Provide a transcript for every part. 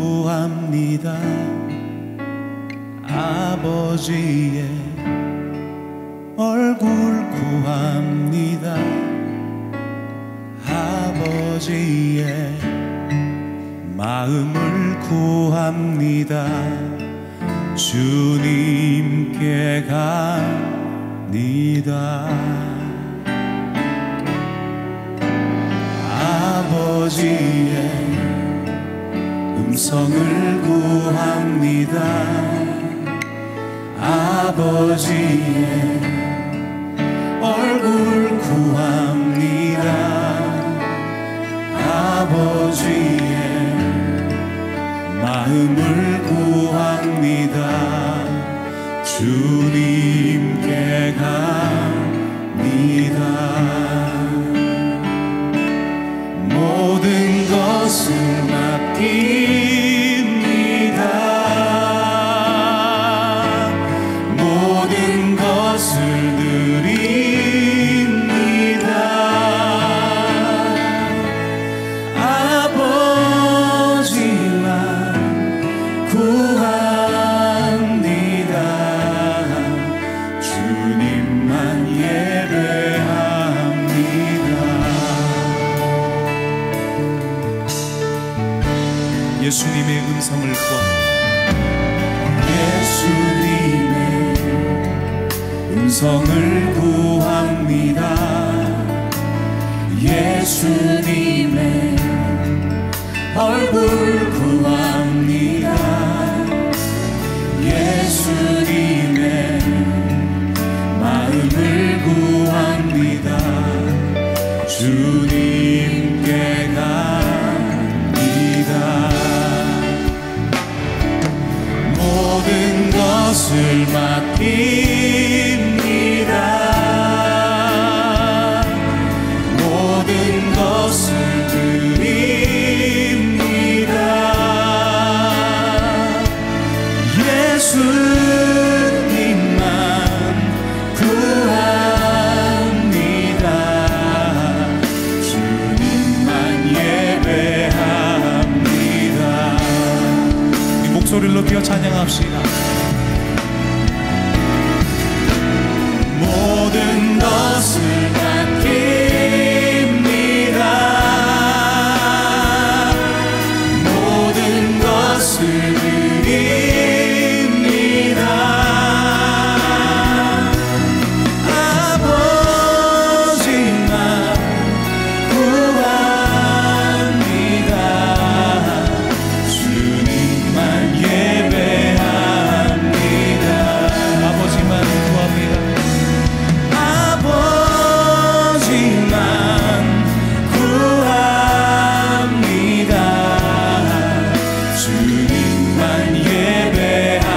구합니다. 아버지의 얼굴 구합니다. 아버지의 마음을 구합니다. 주님께 갑니다. 아버지의 음성을 구합니다. 아버지의 얼굴 구합니다. 아버지의 마음을 구합니다. 주님께 갑니다. 모든 것을 맡깁니다. 모든 것을 드립니다. 아버지만 구합니다. 주님만 예배합니다. 예수님의 음성을 구합니다. 예수님의 음성을 구합니다. 예수님의 얼굴 구합니다. 예수님의 마음을 구합니다. 주님께 갑니다. 모든 것을 맡깁니다. 모든 것을 드립니다. 예수님만 구합니다. 주님만 예배합니다. 이 목소리를 높여 찬양합시다. 모든 것을 맡깁니다. 모든 것을 드립니다. 아버지만 구합니다. 주님만 예배합니다. 아버지만 구합니다. 아버지만 구합니다. 주님만 예배합니다.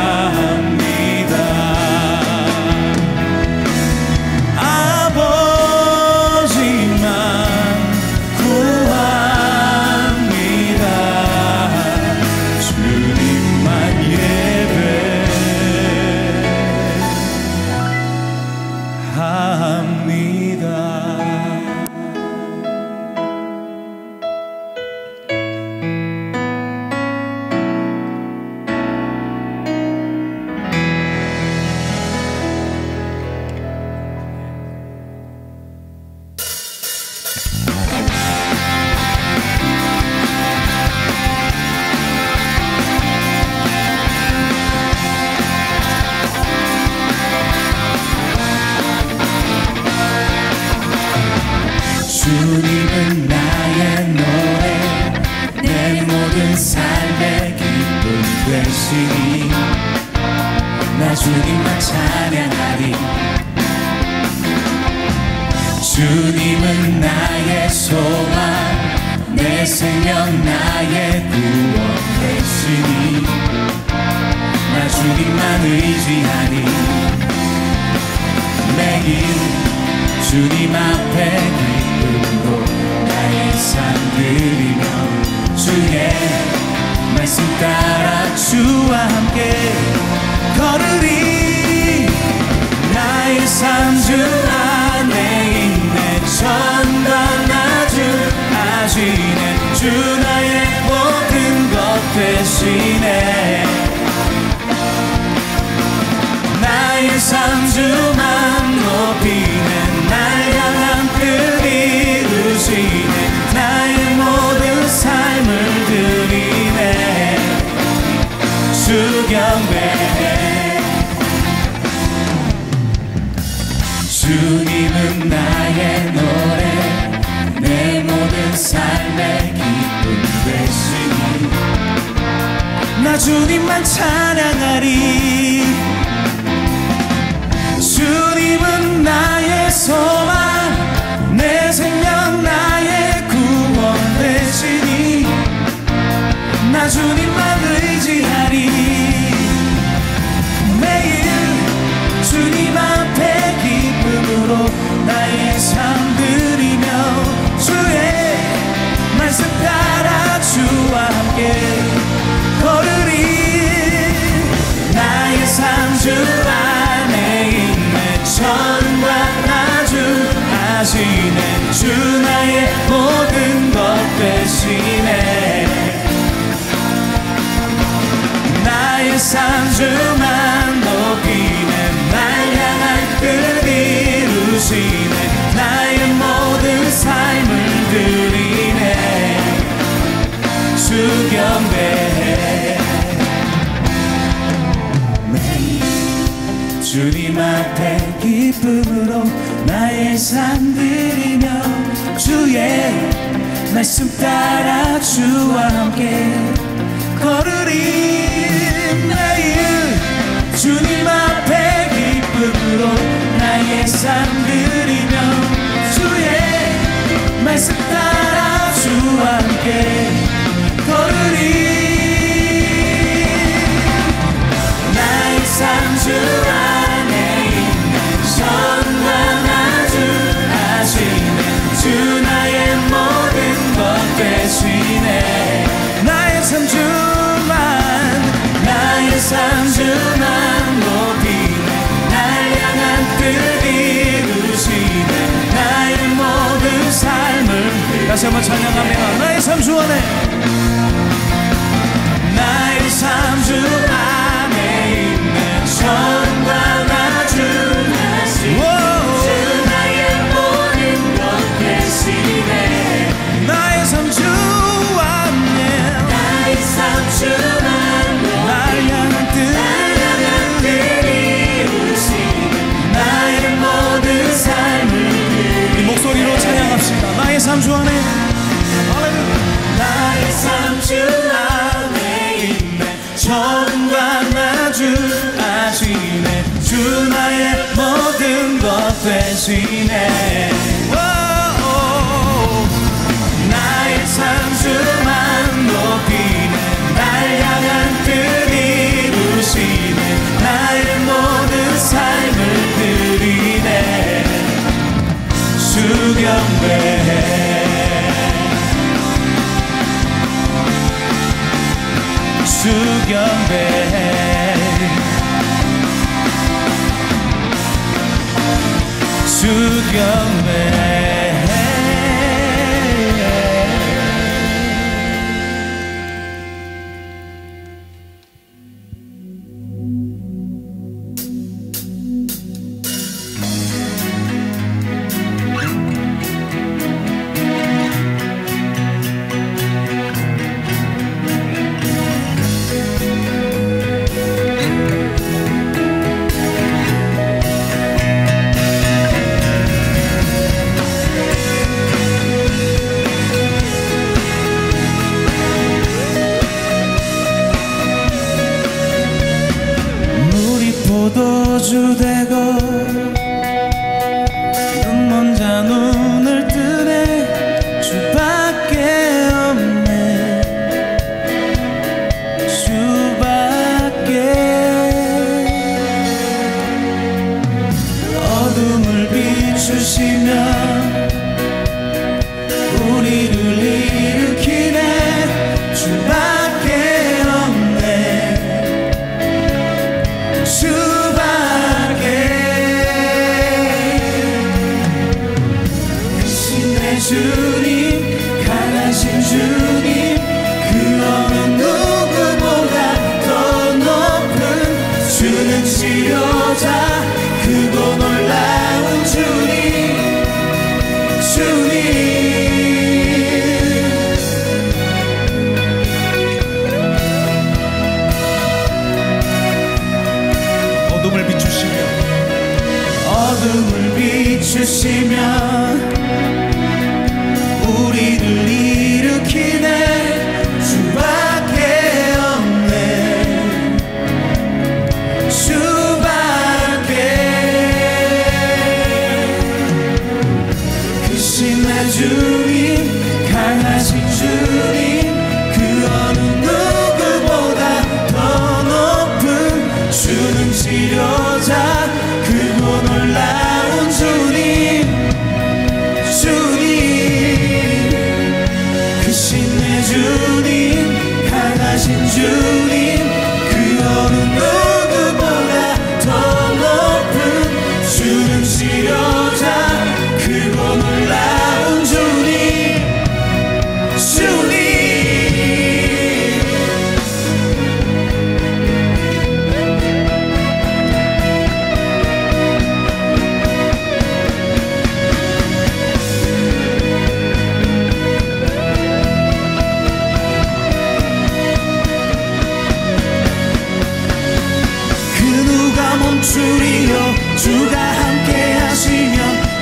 아버지만 구합니다. 주님만 예배합니다. 주님은 나의 노래, 내 모든 삶의 기쁨 되시니 나 주님만 찬양하리. 주님은 나의 소망, 내 생명 나의 구원 되시니 나 주님만 의지하리. 매일 주님 앞에 기쁨으로 나의 삶 드리며 주의 말씀 따라 주와 함께 걸으리. 나의 삶 주 안에 있네. 천당 나주 하시네. 주 나의 모든 것 되시네. 나의 상주만 높이네. 날 향한 뜻 이루시네. 나의 모든 삶을 드리네. 주 경배해. 주님은 나의 노래, 내 모든 삶의 기쁨 되시니. 나 주님만 찬양하리. 주님은 나의 소망, 내 생명 나의 구원 되시니. 나 주님만 의지하리. 매일 주님 앞에 기쁨으로 나의 삶 드리며 주의 말씀 따라 주와 함께 걸으리. 나의 삶 주 안에 있네. 천과 나주 하시네. 주 나의 모든 것 되시네. 나의 삶 주만 높이네. 날 향한 뜻 이루시네. 나의 모든 삶을 드리네. 주 경배해. 매일 주님 앞에 기쁨으로 나의 삶 드리며 주의 말씀 따라 주와 함께 걸으리. 매일 주님 앞에 기쁨으로 나의 삶 드리며 주의 말씀 따라 주와 함께 걸으리. 나의 삶 주 안에 있는 선과 나주 하시네. 주 나의 모든 것 되시네. 나의 삶 주만, 나의 삶 주만 높이네. 날 향한 뜻 이루시네. 나의 모든 삶을 다시 한번 찬양합니다. 나의 삶 주 안에, 나의 삶 주 안에 있네. 천과 나주 하시네. 주 나의 모든 것 되시네. 나의 삶 주 안에, 나의 삶 주만 날 향한 뜻 이루시네. 나의 모든 삶을 이 목소리로 찬양합시다. 나의 삶 주 안에, 나의 삶 주 안에 있네. 천과 나주 하시네. 주 나의 모든 것 되시네. 나의 삶 주만 높이네. 날 향한 뜻 이루시네. 나의 모든 삶을 드리네. 주 경배해. 주 경배해. 주 경배해. 포도주 되고 눈먼 자 눈을 뜨네. 주밖에 없네. 주밖에. 어둠을 비추시며 우리를 일으키네. 주밖에 없네. 주밖에. 어둠을 비추시며 우리를 일으키네. 주밖에 없네. 주밖에. 크신 내 주님, 강하신 주님, 그 어느 누구보다 더 높은 주는 치료자, 크고 놀라운 주님. 주님, 크신 내 주님, 강하신 주님, 그 어느 누구보다 더 높은 주는 치료자, 크고 놀라운 주님. 주님, 그 누가 멈추리요. 주가 함께 하시면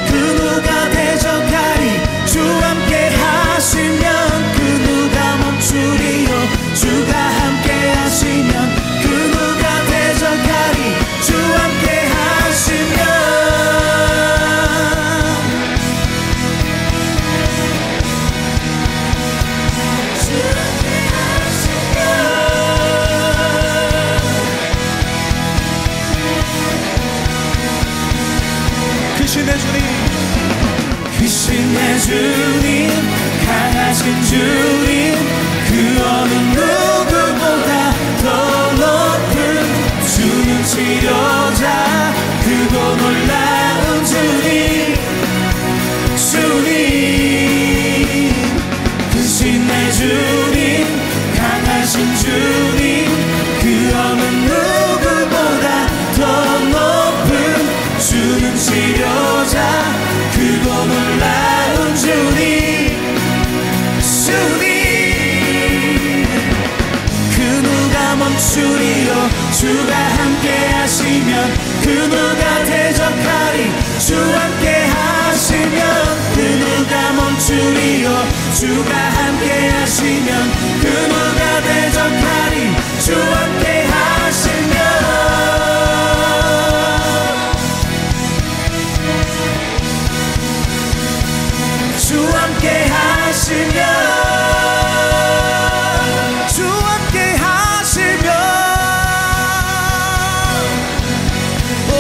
그 누가 대적하리. 주 함께 하시면 그 누가 멈추리요. 주가 함께 하시면 그 누가 대적하리. 주 함께 하시면. 주 함께 하시면. 크신 내 주님, 크신 내 주님, 강하신 주님, 그 어느 누구보다 더 높은 주는 치료자, 크고 놀라운 주님. 주님, 크신 내 주님, 강하신 주님, 그 어느 누구보다 더 높은 주는 치료자, 크고 놀라운 주님. 주님, 그 누가 멈추리요. 주가 함께 하시면 그 누가 대적하리. 주 함께 하시면 그 누가 멈추리요. 주가 함께 하시면 그 누가 대적하리. 주 함께 하시면. 주 함께 하시면. 주 함께 하시면. 오.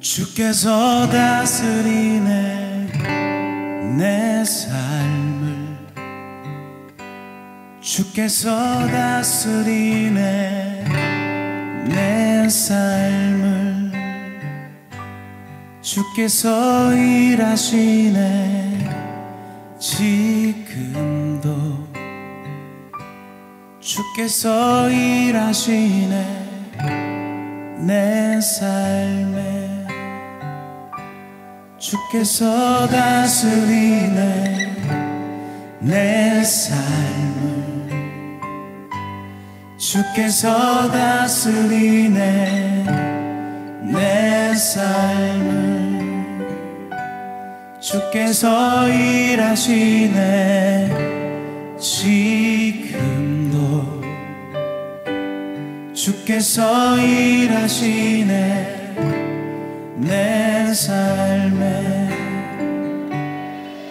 주께서 다스리네 내 삶을. 주께서 다스리네 내 삶을. 주께서 일하시네 지금도. 주께서 일하시네 내 삶에. 주께서 다스리네 내 삶을. 주께서 다스리네 내 삶을. 주께서 일하시네 지금도. 주께서 일하시네 내 삶에.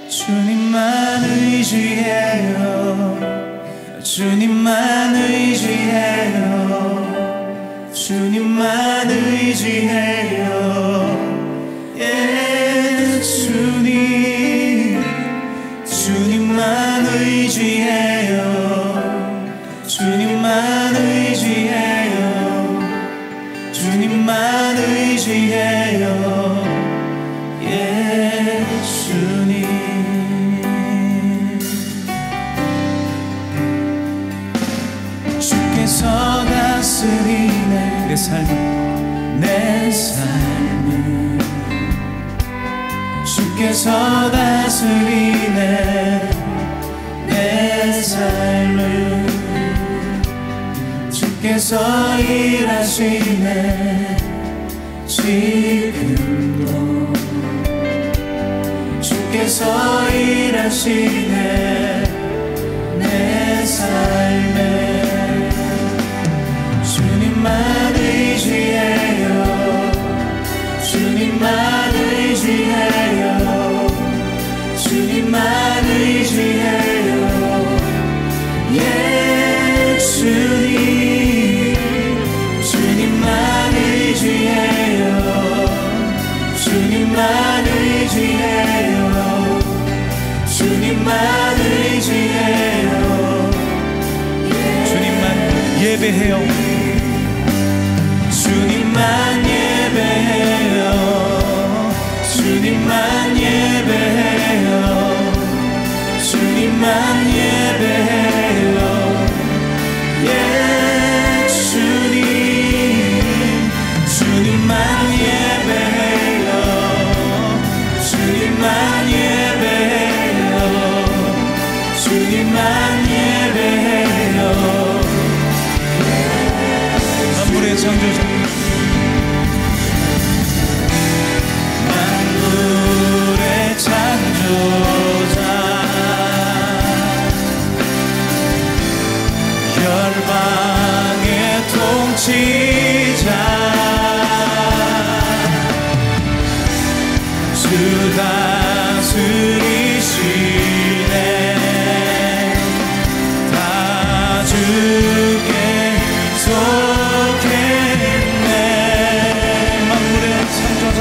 주님만 의지해요. 주님만 의지해요. 주님만 의지해요. 예, 주님, 주님만 의지해요. 주님만 의지해요. 주님만 의지해요. 예. 주께서 다스리네 내 삶을 주께서 다스리네 내 삶을 주께서 일하시네 지금도 주께서 일하시네 내 삶에 주님만 의지해요 주님만 의지해요 주님만 의지해요 주님 주님만 의지해요 주님만 의지해요 주님만 의지해요 주님만 예배해요 주님만 예배해요 주님만 예배해요 주님만 예배해요 주님 주님만 예배해요 주님만 예배해요 주님만 예배해요 만물의 창조자 만물의 창조자 열방의 통치자 주 다스리시네 다 주께 속했네 만물의 창조자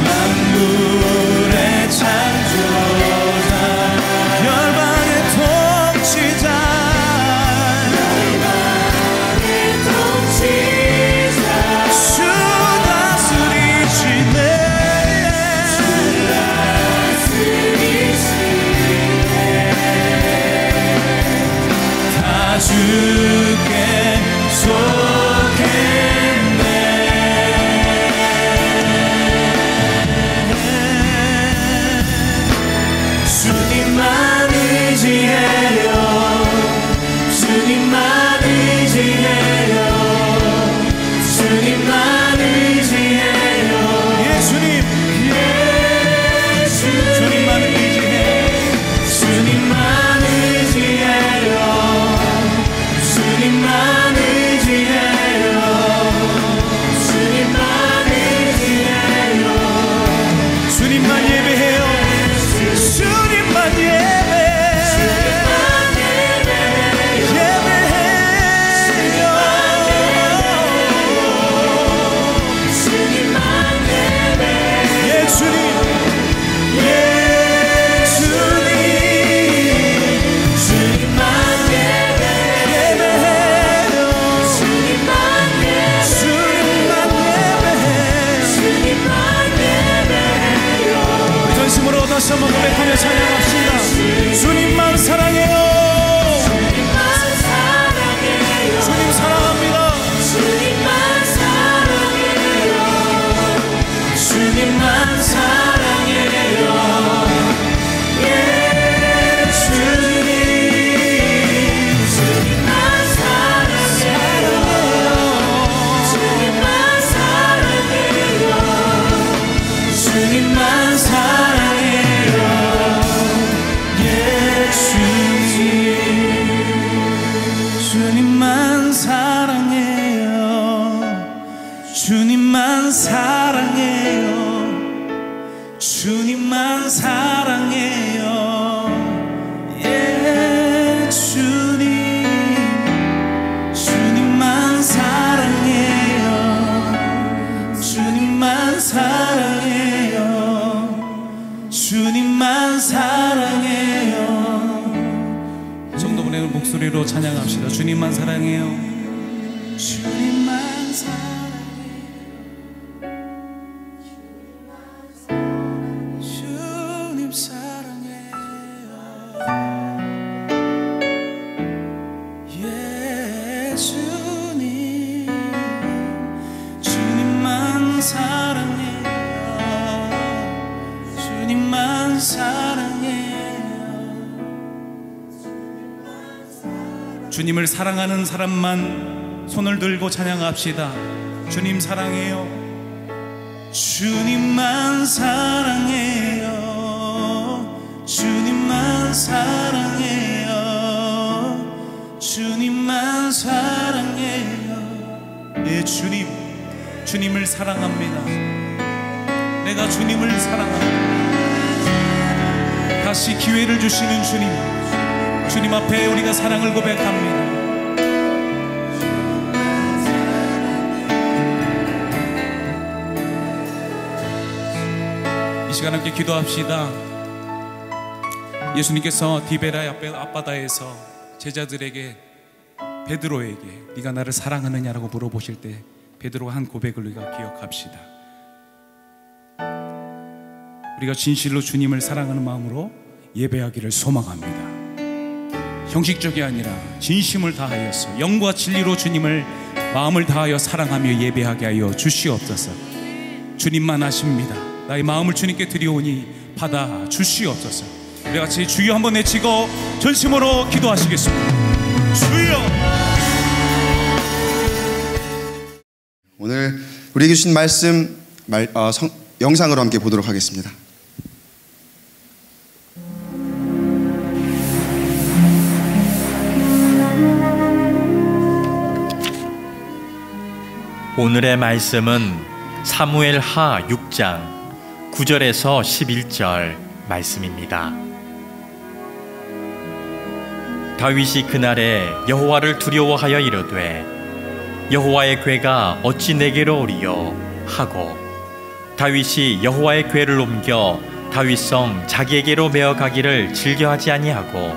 만물의 창조자 열방의 통치자 주 다스리시네 다 주께 속했네 주님만 의지해요 주님만 의지해요 주님만 의지해요 주님 주님만 의지해요 주님만 의지해요 주님만 의지해요 주님만 의지해요 주님만 예배해요 주님만 다시 한번 고백하며 찬양합시다. 주님만 사랑해요. 주님만 사랑해요. 주님 사랑합니다. 주님만 사랑해요. 주님만 사랑해요. 주님 주님만 사랑해요. 주님만 사랑해요. 주님만 사랑해요. 주님만 사랑해요. 주님만 사랑해요. 주님만 사랑해요. 주님 주님만 사랑해요. 주님만 사랑해요. 주님만 사랑해요. 정도분의 목소리로 찬양합시다. 주님만 사랑해요. 주님만 사랑해요. 주님 사랑해요. 주님을 사랑하는 사람만 손을 들고 찬양합시다. 주님 사랑해요. 주님만 사랑해요. 주님만 사랑해요. 주님만 사랑해요. 예, 주님을 사랑합니다. 내가 주님을 사랑합니다. 다시 기회를 주시는 주님 앞에 우리가 사랑을 고백합니다. 이 시간 함께 기도합시다. 예수님께서 디베라 앞바다에서 제자들에게, 베드로에게 네가 나를 사랑하느냐라고 물어보실 때 베드로가 한 고백을 우리가 기억합시다. 우리가 진실로 주님을 사랑하는 마음으로 예배하기를 소망합니다. 형식적이 아니라 진심을 다하여서 영과 진리로 주님을 마음을 다하여 사랑하며 예배하게 하여 주시옵소서. 주님만 아십니다. 나의 마음을 주님께 드리오니 받아 주시옵소서. 우리 같이 주여 한번 외치고 전심으로 기도하시겠습니다. 주여. 오늘 우리에게 주신 말씀 영상으로 함께 보도록 하겠습니다. 오늘의 말씀은 사무엘하 6장 9절에서 11절 말씀입니다. 다윗이 그날에 여호와를 두려워하여 이르되 여호와의 궤가 어찌 내게로 오리요 하고 다윗이 여호와의 궤를 옮겨 다윗성 자기에게로 메어 가기를 즐겨하지 아니하고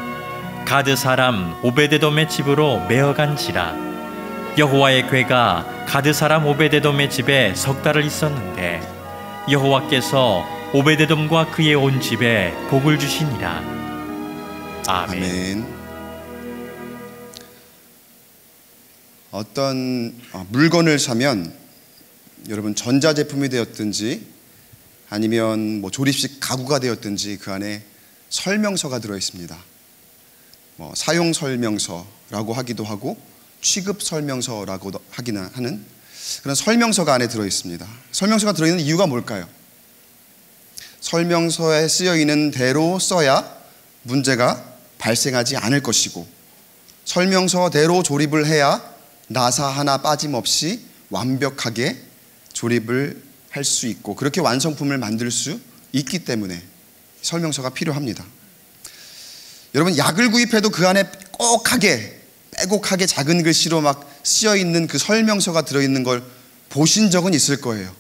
가드 사람 오베데돔의 집으로 메어 간지라. 여호와의 궤가 가드 사람 오베데돔의 집에 석 달을 있었는데 여호와께서 오베데돔과 그의 온 집에 복을 주시니라. 아멘. 아멘. 어떤 물건을 사면 여러분 전자제품이 되었든지 아니면 조립식 가구가 되었든지 그 안에 설명서가 들어있습니다. 사용 설명서라고 하기도 하고 취급 설명서라고 하기는 하는 그런 설명서가 안에 들어있습니다. 설명서가 들어있는 이유가 뭘까요? 설명서에 쓰여있는 대로 써야 문제가 발생하지 않을 것이고 설명서대로 조립을 해야 나사 하나 빠짐없이 완벽하게 조립을 할 수 있고 그렇게 완성품을 만들 수 있기 때문에 설명서가 필요합니다. 여러분 약을 구입해도 그 안에 빼곡하게 작은 글씨로 막 쓰여있는 그 설명서가 들어있는 걸 보신 적은 있을 거예요.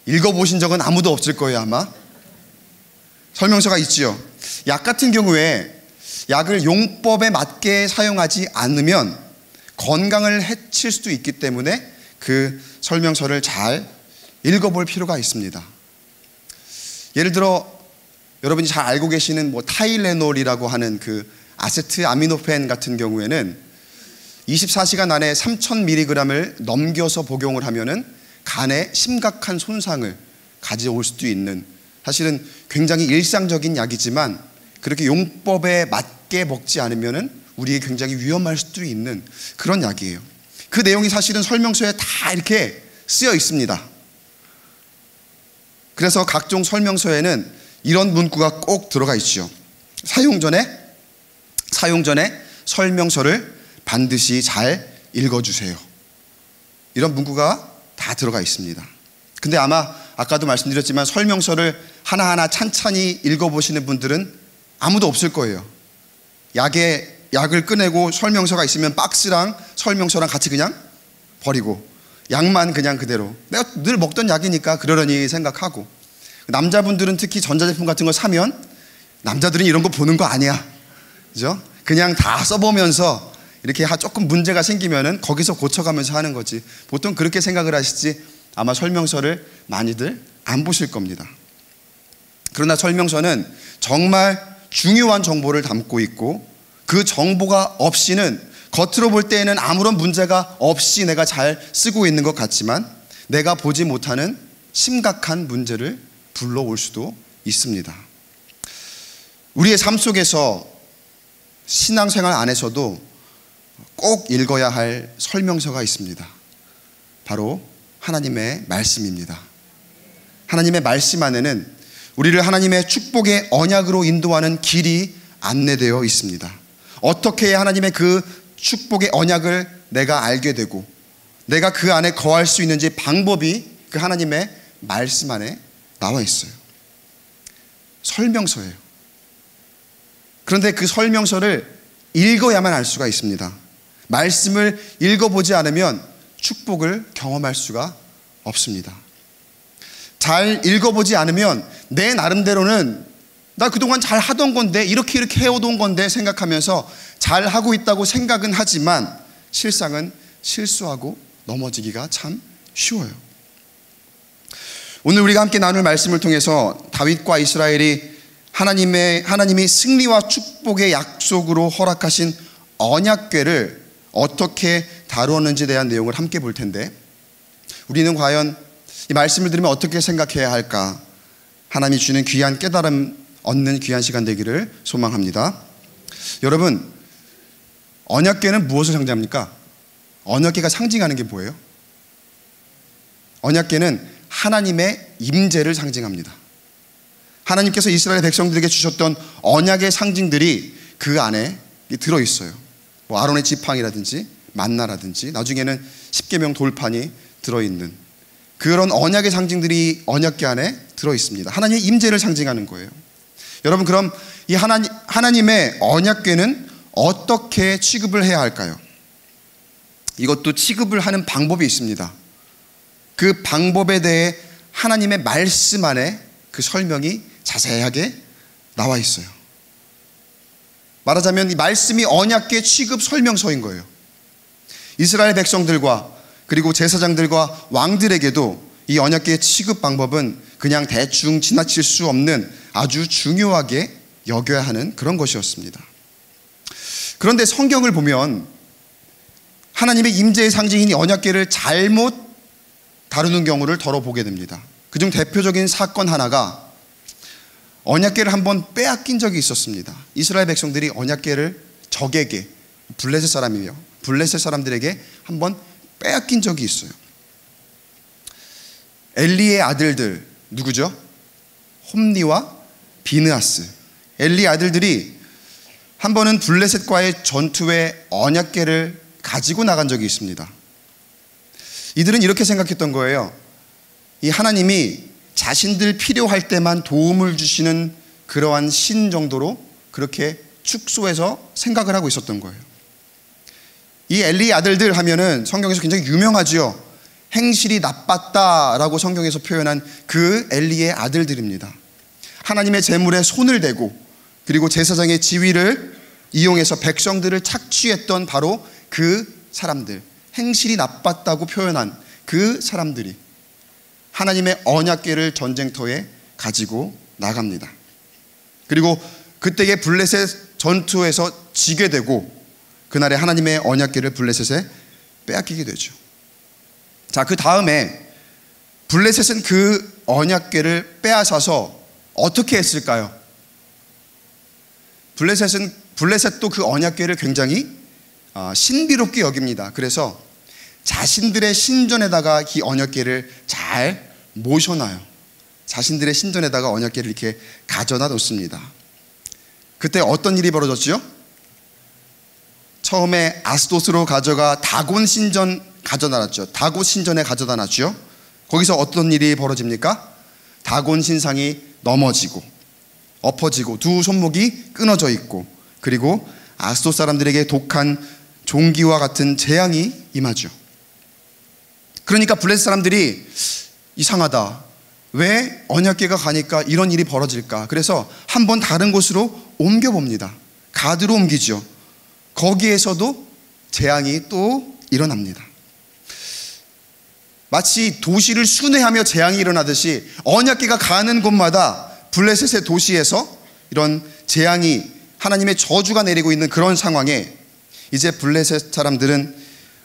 읽어보신 적은 아무도 없을 거예요. 아마 설명서가 있지요. 약 같은 경우에 약을 용법에 맞게 사용하지 않으면 건강을 해칠 수도 있기 때문에 그 설명서를 잘 읽어볼 필요가 있습니다. 예를 들어 여러분이 잘 알고 계시는 타일레놀이라고 하는 그 아세트 아미노펜 같은 경우에는 24시간 안에 3000mg을 넘겨서 복용을 하면은 간에 심각한 손상을 가져올 수도 있는, 사실은 굉장히 일상적인 약이지만 그렇게 용법에 맞게 먹지 않으면은 우리에게 굉장히 위험할 수도 있는 그런 약이에요. 그 내용이 사실은 설명서에 다 이렇게 쓰여 있습니다. 그래서 각종 설명서에는 이런 문구가 꼭 들어가 있죠. 사용 전에 설명서를 반드시 잘 읽어주세요. 이런 문구가 다 들어가 있습니다. 근데 아마 아까도 말씀드렸지만 설명서를 하나하나 찬찬히 읽어보시는 분들은 아무도 없을 거예요. 약을 꺼내고 설명서가 있으면 박스랑 설명서랑 같이 그냥 버리고 약만 그냥 그대로 내가 늘 먹던 약이니까 그러려니 생각하고, 남자분들은 특히 전자제품 같은 거 사면 남자들은 이런 거 보는 거 아니야, 그죠? 그냥 다 써보면서 이렇게 조금 문제가 생기면은 거기서 고쳐가면서 하는 거지, 보통 그렇게 생각을 하시지 아마 설명서를 많이들 안 보실 겁니다. 그러나 설명서는 정말 중요한 정보를 담고 있고 그 정보가 없이는 겉으로 볼 때에는 아무런 문제가 없이 내가 잘 쓰고 있는 것 같지만 내가 보지 못하는 심각한 문제를 불러올 수도 있습니다. 우리의 삶 속에서 신앙생활 안에서도 꼭 읽어야 할 설명서가 있습니다. 바로 하나님의 말씀입니다. 하나님의 말씀 안에는 우리를 하나님의 축복의 언약으로 인도하는 길이 안내되어 있습니다. 어떻게 해야 하나님의 그 축복의 언약을 내가 알게 되고 내가 그 안에 거할 수 있는지 방법이 그 하나님의 말씀 안에 나와 있어요. 설명서예요. 그런데 그 설명서를 읽어야만 알 수가 있습니다. 말씀을 읽어보지 않으면 축복을 경험할 수가 없습니다. 잘 읽어보지 않으면 내 나름대로는 나 그동안 잘 하던 건데 이렇게 해오던 건데 생각하면서 잘 하고 있다고 생각은 하지만 실상은 실수하고 넘어지기가 참 쉬워요. 오늘 우리가 함께 나눌 말씀을 통해서 다윗과 이스라엘이 하나님이 승리와 축복의 약속으로 허락하신 언약궤를 어떻게 다루었는지에 대한 내용을 함께 볼 텐데, 우리는 과연 이 말씀을 들으면 어떻게 생각해야 할까? 하나님이 주는 귀한 깨달음 얻는 귀한 시간 되기를 소망합니다. 여러분, 언약궤는 무엇을 상징합니까? 언약궤가 상징하는 게 뭐예요? 언약궤는 하나님의 임재를 상징합니다. 하나님께서 이스라엘 백성들에게 주셨던 언약의 상징들이 그 안에 들어있어요. 뭐 아론의 지팡이라든지 만나라든지 나중에는 십계명 돌판이 들어있는 그런 언약의 상징들이 언약궤 안에 들어있습니다. 하나님의 임재를 상징하는 거예요. 여러분, 그럼 이 하나님의 언약궤는 어떻게 취급을 해야 할까요? 이것도 취급을 하는 방법이 있습니다. 그 방법에 대해 하나님의 말씀 안에 그 설명이 자세하게 나와 있어요. 말하자면 이 말씀이 언약궤 취급 설명서인 거예요. 이스라엘 백성들과 그리고 제사장들과 왕들에게도 이 언약궤의 취급 방법은 그냥 대충 지나칠 수 없는 아주 중요하게 여겨야 하는 그런 것이었습니다. 그런데 성경을 보면 하나님의 임재의 상징인 이 언약궤를 잘못 다루는 경우를 덜어 보게 됩니다. 그중 대표적인 사건 하나가 언약궤를 한번 빼앗긴 적이 있었습니다. 이스라엘 백성들이 언약궤를 적에게, 블레셋 사람이며 블레셋 사람들에게 한번 빼앗긴 적이 있어요. 엘리의 아들들 누구죠? 홈니와 비느하스. 엘리의 아들들이 한 번은 블레셋과의 전투에 언약궤를 가지고 나간 적이 있습니다. 이들은 이렇게 생각했던 거예요. 이 하나님이 자신들 필요할 때만 도움을 주시는 그러한 신 정도로 그렇게 축소해서 생각을 하고 있었던 거예요. 이 엘리의 아들들 하면은 성경에서 굉장히 유명하지요. 행실이 나빴다라고 성경에서 표현한 그 엘리의 아들들입니다. 하나님의 제물에 손을 대고 그리고 제사장의 지위를 이용해서 백성들을 착취했던 바로 그 사람들, 행실이 나빴다고 표현한 그 사람들이 하나님의 언약궤를 전쟁터에 가지고 나갑니다. 그리고 그때의 블레셋 전투에서 지게 되고 그날에 하나님의 언약궤를 블레셋에 빼앗기게 되죠. 자, 그 다음에 블레셋은 그 언약궤를 빼앗아서 어떻게 했을까요? 블레셋도 그 언약궤를 굉장히 신비롭게 여깁니다. 그래서 자신들의 신전에다가 이 언약궤를 잘 모셔놔요. 자신들의 신전에다가 언약궤를 이렇게 가져다 놓습니다. 그때 어떤 일이 벌어졌죠? 처음에 아스돗으로 가져가 다곤 신전 가져다 놨죠. 다곤 신전에 가져다 놨죠. 거기서 어떤 일이 벌어집니까? 다곤 신상이 넘어지고 엎어지고 두 손목이 끊어져 있고 그리고 아스돗 사람들에게 독한 종기와 같은 재앙이 임하죠. 그러니까 블레셋 사람들이 이상하다. 왜 언약궤가 가니까 이런 일이 벌어질까? 그래서 한번 다른 곳으로 옮겨봅니다. 가드로 옮기죠. 거기에서도 재앙이 또 일어납니다. 마치 도시를 순회하며 재앙이 일어나듯이 언약궤가 가는 곳마다 블레셋의 도시에서 이런 재앙이 하나님의 저주가 내리고 있는 그런 상황에 이제 블레셋 사람들은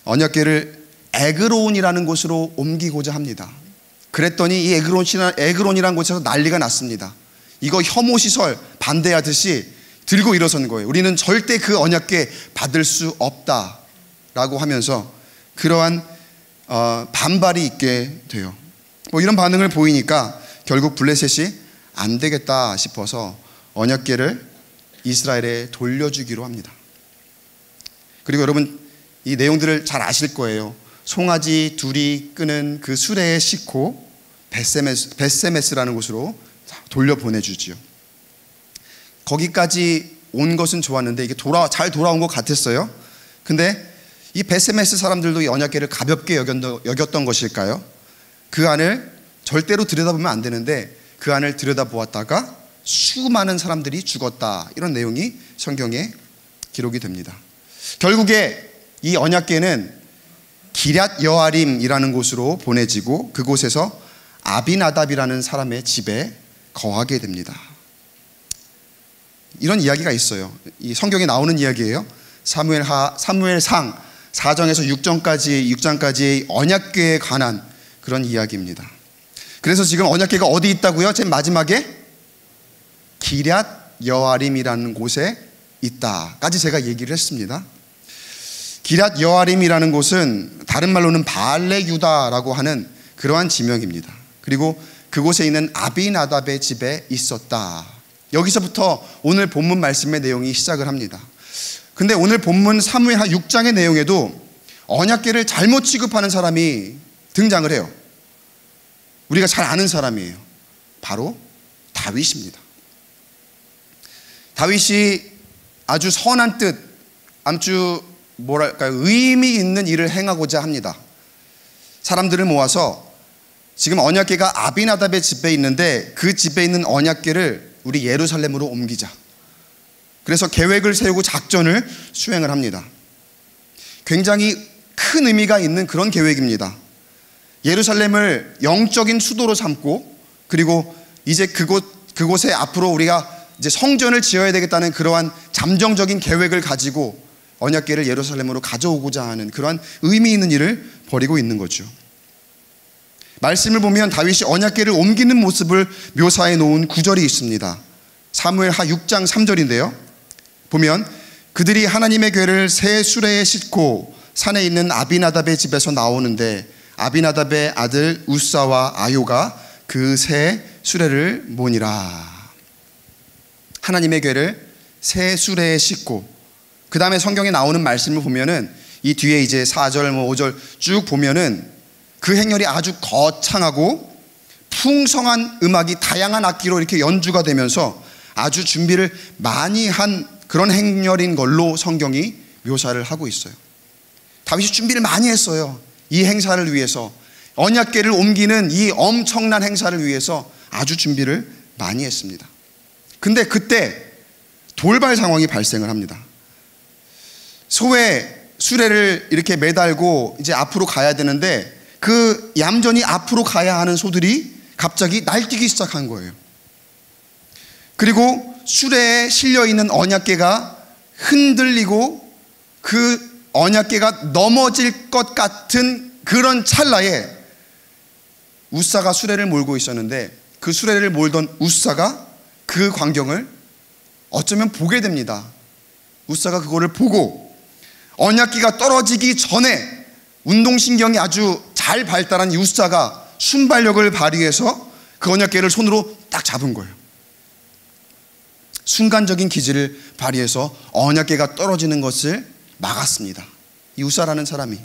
언약궤를 에그론이라는 곳으로 옮기고자 합니다. 그랬더니 이 에그론이라는 곳에서 난리가 났습니다. 이거 혐오시설 반대하듯이 들고 일어선 거예요. 우리는 절대 그 언약궤 받을 수 없다. 라고 하면서 그러한 반발이 있게 돼요. 뭐 이런 반응을 보이니까 결국 블레셋이 안 되겠다 싶어서 언약궤를 이스라엘에 돌려주기로 합니다. 그리고 여러분 이 내용들을 잘 아실 거예요. 송아지 둘이 끄는 그 수레에 싣고 벳세메스라는 곳으로 돌려보내주지요. 거기까지 온 것은 좋았는데 이게 잘 돌아온 것 같았어요. 근데 이 벳세메스 사람들도 이 언약궤를 가볍게 여겼던 것일까요? 그 안을 절대로 들여다보면 안 되는데 그 안을 들여다보았다가 수많은 사람들이 죽었다. 이런 내용이 성경에 기록이 됩니다. 결국에 이 언약궤는 기럇 여아림이라는 곳으로 보내지고 그곳에서 아비나답이라는 사람의 집에 거하게 됩니다. 이런 이야기가 있어요. 이 성경에 나오는 이야기예요. 사무엘상 4장에서 6장까지의 언약궤에 관한 그런 이야기입니다. 그래서 지금 언약궤가 어디 있다고요? 제일 마지막에 기럇 여아림이라는 곳에 있다까지 제가 얘기를 했습니다. 기럇 여아림이라는 곳은 다른 말로는 바알레 유다라고 하는 그러한 지명입니다. 그리고 그곳에 있는 아비나답의 집에 있었다. 여기서부터 오늘 본문 말씀의 내용이 시작을 합니다. 근데 오늘 본문 사무엘하 6장의 내용에도 언약궤를 잘못 취급하는 사람이 등장을 해요. 우리가 잘 아는 사람이에요. 바로 다윗입니다. 다윗이 아주 선한 뜻, 아주 의미 있는 일을 행하고자 합니다. 사람들을 모아서 지금 언약궤가 아비나답의 집에 있는데 그 집에 있는 언약궤를 우리 예루살렘으로 옮기자. 그래서 계획을 세우고 작전을 수행을 합니다. 굉장히 큰 의미가 있는 그런 계획입니다. 예루살렘을 영적인 수도로 삼고 그리고 이제 그곳에 앞으로 우리가 이제 성전을 지어야 되겠다는 그러한 잠정적인 계획을 가지고 언약궤를 예루살렘으로 가져오고자 하는 그러한 의미 있는 일을 벌이고 있는 거죠. 말씀을 보면 다윗이 언약궤를 옮기는 모습을 묘사해 놓은 구절이 있습니다. 사무엘하 6장 3절인데요. 보면 그들이 하나님의 궤를 새 수레에 싣고 산에 있는 아비나답의 집에서 나오는데 아비나답의 아들 우사와 아요가 그 새 수레를 모니라. 하나님의 궤를 새 수레에 싣고 그 다음에 성경에 나오는 말씀을 보면은 이 뒤에 이제 4절 5절 쭉 보면은 그 행렬이 아주 거창하고 풍성한 음악이 다양한 악기로 이렇게 연주가 되면서 아주 준비를 많이 한 그런 행렬인 걸로 성경이 묘사를 하고 있어요. 다윗이 준비를 많이 했어요. 이 행사를 위해서 언약궤를 옮기는 이 엄청난 행사를 위해서 아주 준비를 많이 했습니다. 근데 그때 돌발 상황이 발생을 합니다. 소에 수레를 이렇게 매달고 이제 앞으로 가야 되는데 그 얌전히 앞으로 가야 하는 소들이 갑자기 날뛰기 시작한 거예요. 그리고 수레에 실려있는 언약궤가 흔들리고 그 언약궤가 넘어질 것 같은 그런 찰나에 우사가 수레를 몰고 있었는데 그 수레를 몰던 우사가 그 광경을 어쩌면 보게 됩니다. 우사가 그거를 보고 언약궤가 떨어지기 전에 운동신경이 아주 잘 발달한 이 우사가 순발력을 발휘해서 그 언약궤를 손으로 딱 잡은 거예요. 순간적인 기지를 발휘해서 언약궤가 떨어지는 것을 막았습니다. 이 우사라는 사람이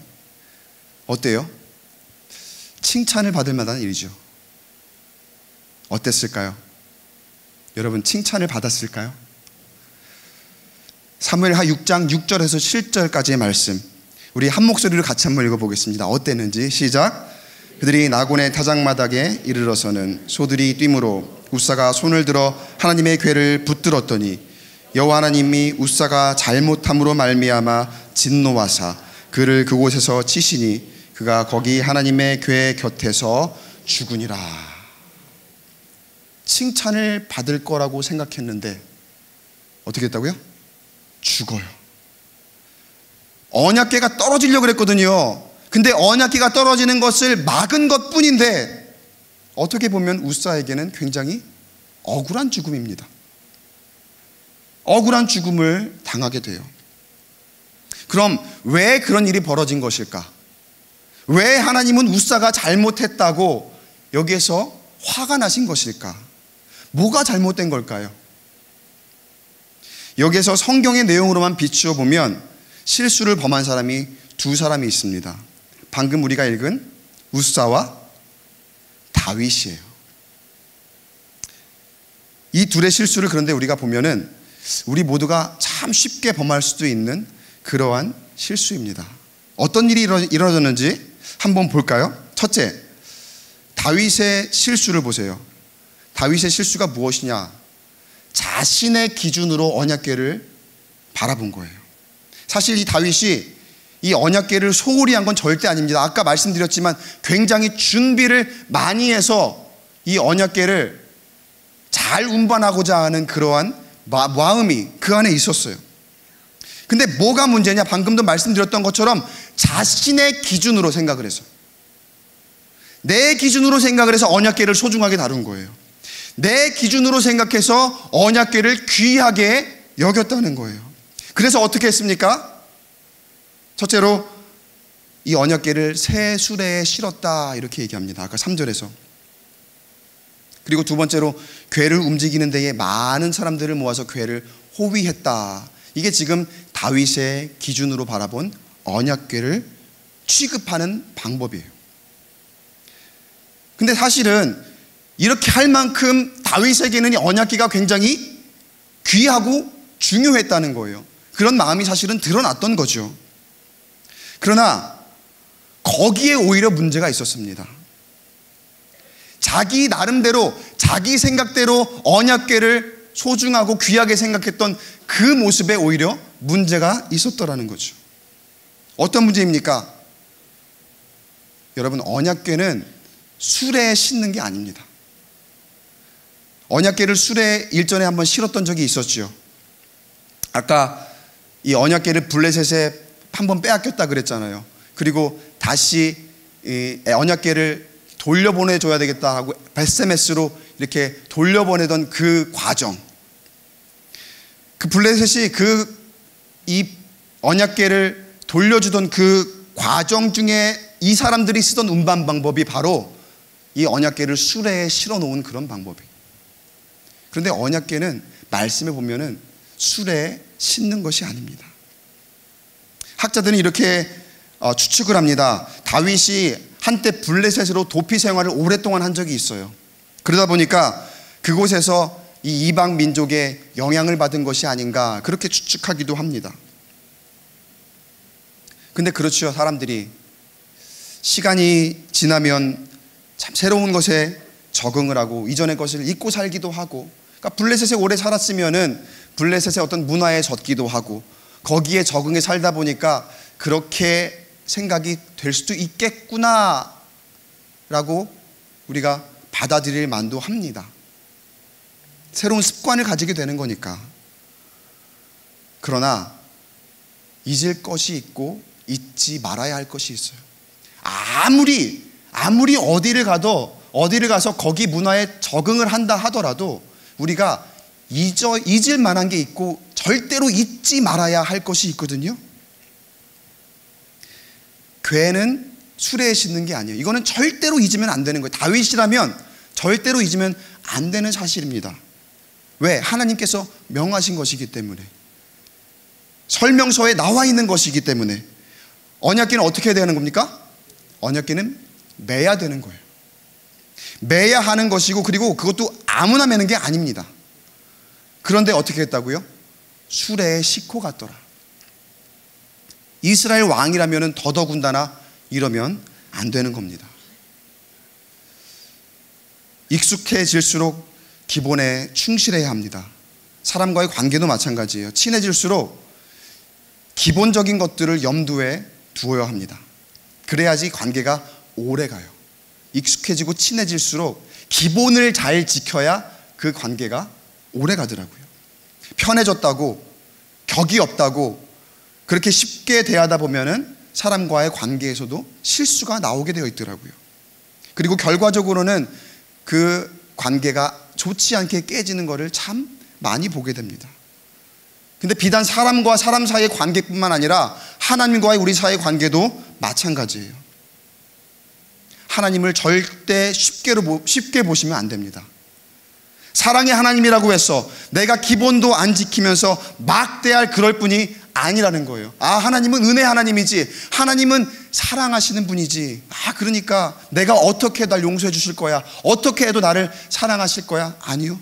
어때요? 칭찬을 받을 만한 일이죠. 어땠을까요? 여러분 칭찬을 받았을까요? 사무엘하 6장 6절에서 7절까지의 말씀 우리 한 목소리로 같이 한번 읽어보겠습니다. 어땠는지 시작. 그들이 나곤의 타작마당에 이르러서는 소들이 뛰므로 우사가 손을 들어 하나님의 궤를 붙들었더니 여호와 하나님이 우사가 잘못함으로 말미암아 진노하사 그를 그곳에서 치시니 그가 거기 하나님의 궤 곁에서 죽으니라. 칭찬을 받을 거라고 생각했는데 어떻게 했다고요? 죽어요. 언약궤가 떨어지려고 그랬거든요. 근데 언약궤가 떨어지는 것을 막은 것뿐인데 어떻게 보면 우사에게는 굉장히 억울한 죽음입니다. 억울한 죽음을 당하게 돼요. 그럼 왜 그런 일이 벌어진 것일까? 왜 하나님은 우사가 잘못했다고 여기에서 화가 나신 것일까? 뭐가 잘못된 걸까요? 여기에서 성경의 내용으로만 비추어 보면 실수를 범한 사람이 두 사람이 있습니다. 방금 우리가 읽은 우사와 다윗이에요. 이 둘의 실수를 그런데 우리가 보면은 우리 모두가 참 쉽게 범할 수도 있는 그러한 실수입니다. 어떤 일이 일어났는지 한번 볼까요? 첫째, 다윗의 실수를 보세요. 다윗의 실수가 무엇이냐? 자신의 기준으로 언약궤를 바라본 거예요. 사실 이 다윗이 이 언약궤를 소홀히 한 건 절대 아닙니다. 아까 말씀드렸지만 굉장히 준비를 많이 해서 이 언약궤를 잘 운반하고자 하는 그러한 마음이 그 안에 있었어요. 근데 뭐가 문제냐? 방금도 말씀드렸던 것처럼 자신의 기준으로 생각을 해서, 내 기준으로 생각을 해서 언약궤를 소중하게 다룬 거예요. 내 기준으로 생각해서 언약궤를 귀하게 여겼다는 거예요. 그래서 어떻게 했습니까? 첫째로 이 언약궤를 새 수레에 실었다 이렇게 얘기합니다. 아까 3절에서. 그리고 두 번째로 궤를 움직이는 데에 많은 사람들을 모아서 궤를 호위했다. 이게 지금 다윗의 기준으로 바라본 언약궤를 취급하는 방법이에요. 근데 사실은 이렇게 할 만큼 다윗에게는 이 언약궤가 굉장히 귀하고 중요했다는 거예요. 그런 마음이 사실은 드러났던 거죠. 그러나 거기에 오히려 문제가 있었습니다. 자기 나름대로, 자기 생각대로 언약궤를 소중하고 귀하게 생각했던 그 모습에 오히려 문제가 있었더라는 거죠. 어떤 문제입니까? 여러분, 언약궤는 수레에 싣는 게 아닙니다. 언약궤를 수레에 일전에 한번 실었던 적이 있었죠. 아까 이 언약궤를 블레셋에 한번 빼앗겼다 그랬잖아요. 그리고 다시 이 언약궤를 돌려보내줘야 되겠다 하고 벳세메스로 이렇게 돌려보내던 그 과정, 그 블레셋이 이 언약궤를 돌려주던 그 과정 중에 이 사람들이 쓰던 운반 방법이 바로 이 언약궤를 수레에 실어 놓은 그런 방법이에요. 그런데 언약궤는 말씀에 보면은 수레에 싣는 것이 아닙니다. 학자들은 이렇게 추측을 합니다. 다윗이 한때 블레셋으로 도피 생활을 오랫동안 한 적이 있어요. 그러다 보니까 그곳에서 이 이방 민족의 영향을 받은 것이 아닌가 그렇게 추측하기도 합니다. 근데 그렇죠. 사람들이 시간이 지나면 참 새로운 것에 적응을 하고 이전의 것을 잊고 살기도 하고, 그러니까 블레셋에 오래 살았으면은 블레셋의 어떤 문화에 젖기도 하고 거기에 적응해 살다 보니까 그렇게 생각이 될 수도 있겠구나 라고 우리가 받아들일 만도 합니다. 새로운 습관을 가지게 되는 거니까. 그러나 잊을 것이 있고 잊지 말아야 할 것이 있어요. 아무리 어디를 가서 거기 문화에 적응을 한다 하더라도 우리가 잊을 만한 게 있고 절대로 잊지 말아야 할 것이 있거든요. 궤는 수레에 싣는 게 아니에요. 이거는 절대로 잊으면 안 되는 거예요. 다윗이라면 절대로 잊으면 안 되는 사실입니다. 왜? 하나님께서 명하신 것이기 때문에, 설명서에 나와 있는 것이기 때문에. 언약궤는 어떻게 해야 되는 겁니까? 언약궤는 매야 되는 거예요. 매야 하는 것이고, 그리고 그것도 아무나 매는 게 아닙니다. 그런데 어떻게 했다고요? 수레에 싣고 갔더라. 이스라엘 왕이라면 더더군다나 이러면 안 되는 겁니다. 익숙해질수록 기본에 충실해야 합니다. 사람과의 관계도 마찬가지예요. 친해질수록 기본적인 것들을 염두에 두어야 합니다. 그래야지 관계가 오래 가요. 익숙해지고 친해질수록 기본을 잘 지켜야 그 관계가 오래 가더라고요. 편해졌다고, 격이 없다고 그렇게 쉽게 대하다 보면은 사람과의 관계에서도 실수가 나오게 되어 있더라고요. 그리고 결과적으로는 그 관계가 좋지 않게 깨지는 것을 참 많이 보게 됩니다. 근데 비단 사람과 사람 사이의 관계뿐만 아니라 하나님과의 우리 사이의 관계도 마찬가지예요. 하나님을 절대 쉽게 보시면 안 됩니다. 사랑의 하나님이라고 해서 내가 기본도 안 지키면서 막대할 그럴 분이 아니라는 거예요. 하나님은 은혜 하나님이지, 하나님은 사랑하시는 분이지, 그러니까 내가 어떻게 해도 날 용서해 주실 거야, 어떻게 해도 나를 사랑하실 거야. 아니요.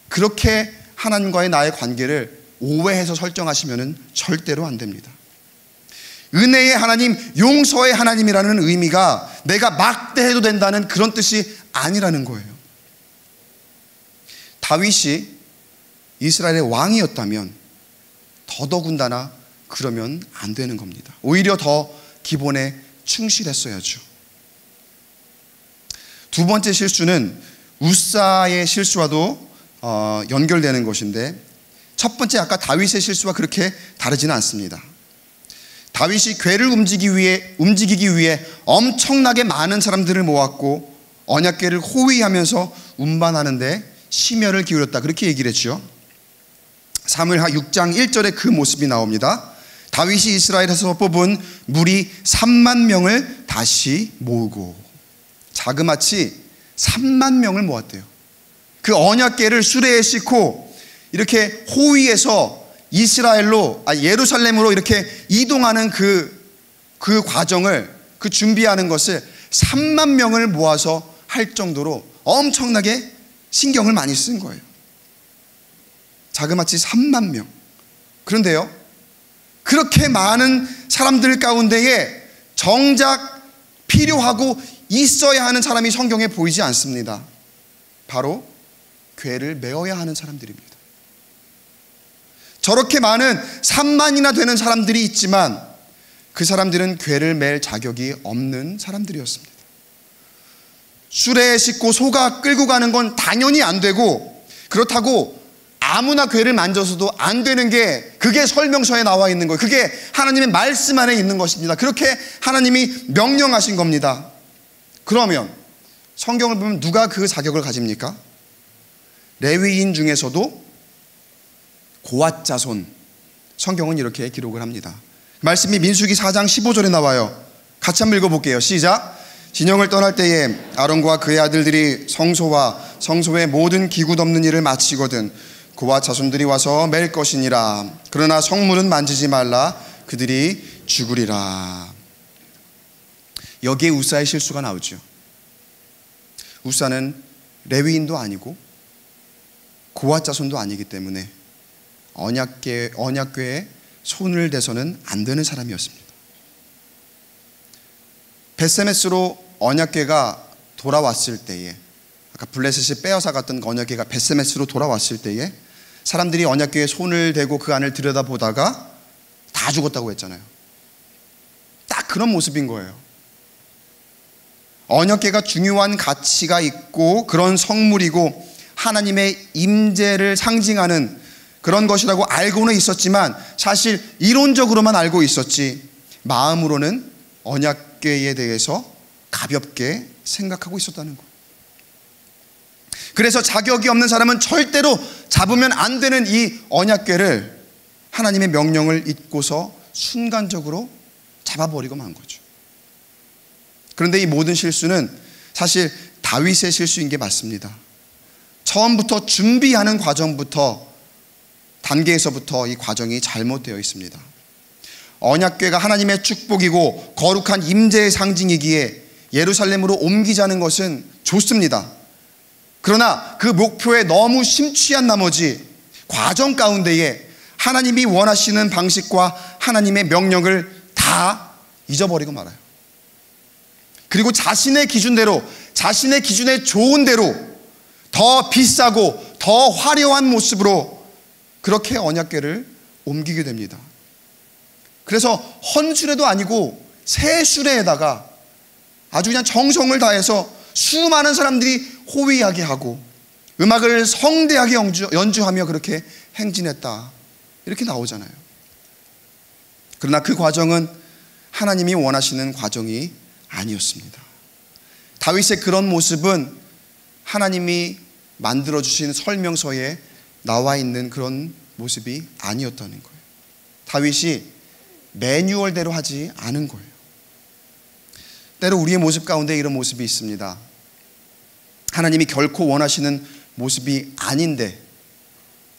그렇게 하나님과의 나의 관계를 오해해서 설정하시면 절대로 안 됩니다. 은혜의 하나님, 용서의 하나님이라는 의미가 내가 막대해도 된다는 그런 뜻이 아니라는 거예요. 다윗이 이스라엘의 왕이었다면 더더군다나 그러면 안 되는 겁니다. 오히려 더 기본에 충실했어야죠. 두 번째 실수는 우사의 실수와도 연결되는 것인데, 첫 번째 아까 다윗의 실수와 그렇게 다르지는 않습니다. 다윗이 궤를 움직이기 위해 엄청나게 많은 사람들을 모았고 언약궤를 호위하면서 운반하는데 심혈을 기울였다, 그렇게 얘기를 했죠. 사무엘하 6장 1절에 그 모습이 나옵니다. 다윗이 이스라엘에서 뽑은 무리 3만 명을 다시 모으고, 자그마치 3만 명을 모았대요. 그 언약궤를 수레에 싣고 이렇게 호위해서 예루살렘으로 이렇게 이동하는 그 과정을, 그 준비하는 것을 3만 명을 모아서 할 정도로 엄청나게 신경을 많이 쓴 거예요. 자그마치 3만 명. 그런데요, 그렇게 많은 사람들 가운데에 정작 필요하고 있어야 하는 사람이 성경에 보이지 않습니다. 바로 궤를 메어야 하는 사람들입니다. 저렇게 많은 3만이나 되는 사람들이 있지만 그 사람들은 궤를 맬 자격이 없는 사람들이었습니다. 수레에 싣고 소가 끌고 가는 건 당연히 안 되고, 그렇다고 아무나 궤를 만져서도 안 되는 게, 그게 설명서에 나와 있는 거예요. 그게 하나님의 말씀 안에 있는 것입니다. 그렇게 하나님이 명령하신 겁니다. 그러면 성경을 보면 누가 그 자격을 가집니까? 레위인 중에서도 고앗 자손, 성경은 이렇게 기록을 합니다. 말씀이 민수기 4장 15절에 나와요. 같이 한번 읽어볼게요. 시작. 진영을 떠날 때에 아론과 그의 아들들이 성소와 성소의 모든 기구 덮는 일을 마치거든 그와 자손들이 와서 맬 것이니라. 그러나 성물은 만지지 말라. 그들이 죽으리라. 여기에 우사의 실수가 나오죠. 우사는 레위인도 아니고 고앗 자손도 아니기 때문에 언약궤에 손을 대서는 안 되는 사람이었습니다. 벳세메스로 언약궤가 돌아왔을 때에, 아까 블레셋이 빼앗아 갔던 언약궤가 벳세메스로 돌아왔을 때에 사람들이 언약궤에 손을 대고 그 안을 들여다보다가 다 죽었다고 했잖아요. 딱 그런 모습인 거예요. 언약궤가 중요한 가치가 있고 그런 성물이고 하나님의 임재를 상징하는 그런 것이라고 알고는 있었지만, 사실 이론적으로만 알고 있었지 마음으로는 언약궤에 대해서 가볍게 생각하고 있었다는 거. 그래서 자격이 없는 사람은 절대로 잡으면 안 되는 이 언약궤를 하나님의 명령을 잊고서 순간적으로 잡아버리고 만 거죠. 그런데 이 모든 실수는 사실 다윗의 실수인 게 맞습니다. 처음부터 준비하는 단계에서부터 이 과정이 잘못되어 있습니다. 언약궤가 하나님의 축복이고 거룩한 임재의 상징이기에 예루살렘으로 옮기자는 것은 좋습니다. 그러나 그 목표에 너무 심취한 나머지 과정 가운데에 하나님이 원하시는 방식과 하나님의 명령을 다 잊어버리고 말아요. 그리고 자신의 기준대로, 자신의 기준에 좋은 대로 더 비싸고 더 화려한 모습으로 그렇게 언약궤를 옮기게 됩니다. 그래서 헌수레도 아니고 새 수레에다가 아주 그냥 정성을 다해서 수많은 사람들이 호위하게 하고 음악을 성대하게 연주하며 그렇게 행진했다, 이렇게 나오잖아요. 그러나 그 과정은 하나님이 원하시는 과정이 아니었습니다. 다윗의 그런 모습은 하나님이 만들어주신 설명서에 나와 있는 그런 모습이 아니었다는 거예요. 다윗이 매뉴얼대로 하지 않은 거예요. 때로 우리의 모습 가운데 이런 모습이 있습니다. 하나님이 결코 원하시는 모습이 아닌데